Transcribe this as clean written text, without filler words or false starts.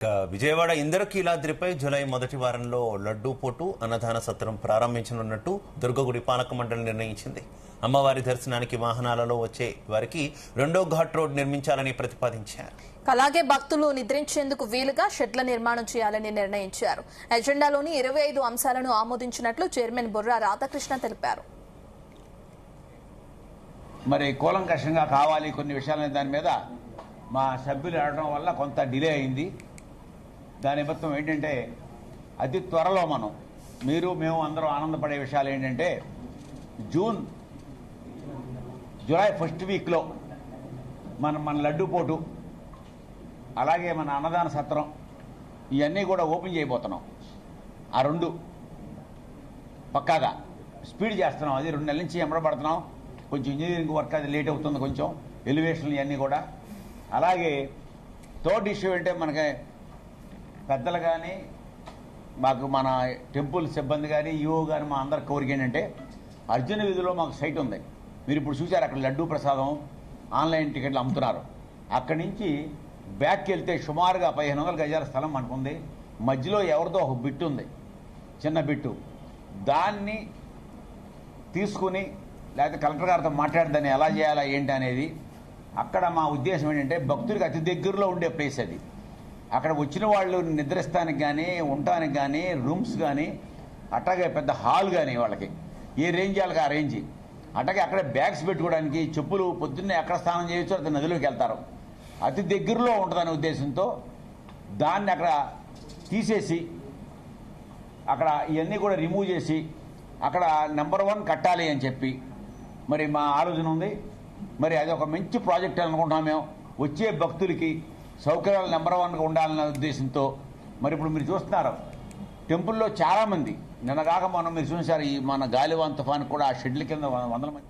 విజయవాడ ఇంద్రకీలాద్రిపై జూలై మొదటి వారంలో లడ్డూ పోటు అన్నదాన సత్రం ప్రారంభించనున్నట్టు దుర్గగుడి పాలక మండలి నిర్ణయించింది. అమ్మవారి దర్శనానికి వాహనాలలో వచ్చే వారికి రెండో ఘాట్ రోడ్ నిర్మించాలని ప్రతిపాదించారు. అలాగే భక్తులు నిద్రించేందుకు వీలుగా షెడ్ల నిర్మాణం చేయాలని నిర్ణయించారు. ఎజెండాలోని 25 అంశాలను ఆమోదించినట్లు చైర్మన్ బుర్రా రాధాకృష్ణ తెలిపారు. మరి కూలంకషంగా కావాలి కొన్ని విషయాలని దాని మీద మా సభ్యులు అడగడం వల్ల కొంత డిలే అయింది. దాని మొత్తం ఏంటంటే అతి త్వరలో మేము అందరం ఆనందపడే విషయాలు ఏంటంటే జూలై ఫస్ట్ వీక్లో మన లడ్డూ పోటు అలాగే మన అన్నదాన సత్రం ఇవన్నీ కూడా ఓపెన్ చేయబోతున్నాం. ఆ రెండు పక్కాగా స్పీడ్ చేస్తున్నాం. అది 2 నెలల నుంచి ఎంబడబడుతున్నాం. కొంచెం ఇంజనీరింగ్ వర్క్ అది లేట్ అవుతుంది, కొంచెం ఎలివేషన్లు ఇవన్నీ కూడా. అలాగే థర్డ్ ఇష్యూ అంటే మనకి పెద్దలు కానీ మాకు మన టెంపుల్ సిబ్బంది కానీ ఈఓ కానీ మా అందరి కోరిక ఏంటంటే అర్జున వీధిలో మాకు సైట్ ఉంది. మీరు ఇప్పుడు చూశారు, అక్కడ లడ్డూ ప్రసాదం ఆన్లైన్ టికెట్లు అమ్ముతున్నారు. అక్కడి నుంచి బ్యాక్కి వెళ్తే సుమారుగా 1500 గజాల స్థలం మనకుంది. మధ్యలో ఎవరిదో ఒక బిట్టు ఉంది, చిన్న బిట్టు. దాన్ని తీసుకుని లేకపోతే కలెక్టర్ గారితో మాట్లాడదాన్ని ఎలా చేయాలా ఏంటి అనేది. అక్కడ మా ఉద్దేశం ఏంటంటే భక్తుడికి అతి దగ్గరలో ఉండే ప్లేస్ అది. అక్కడ వచ్చిన వాళ్ళు నిద్రిస్తానికి కానీ ఉండటానికి కానీ రూమ్స్ కానీ అట్లాగే పెద్ద హాల్ కానీ వాళ్ళకి ఏ రేంజ్ వాళ్ళకి ఆ రేంజ్. అట్లాగే అక్కడ బ్యాగ్స్ పెట్టుకోవడానికి చెప్పులు పొద్దున్నే ఎక్కడ స్నానం చేయొచ్చు అది నదిలోకి వెళ్తారు. అతి దగ్గరలో ఉంటుందనే ఉద్దేశంతో దాన్ని అక్కడ తీసేసి అక్కడ ఇవన్నీ కూడా రిమూవ్ చేసి అక్కడ నెంబర్ 1 కట్టాలి అని చెప్పి మరి మా ఆలోచన ఉంది. మరి అది ఒక మంచి ప్రాజెక్ట్ అనుకుంటున్నాం మేము. వచ్చే భక్తులకి సౌకర్యాలు నెంబర్ 1గా ఉండాలనే ఉద్దేశంతో మరి ఇప్పుడు మీరు చూస్తున్నారు టెంపుల్లో చాలామంది నిన్నగాక మీరు చూసారు, ఈ మన గాలివాన్ తుఫాన్ కూడా ఆ షెడ్ల కింద 100 మంది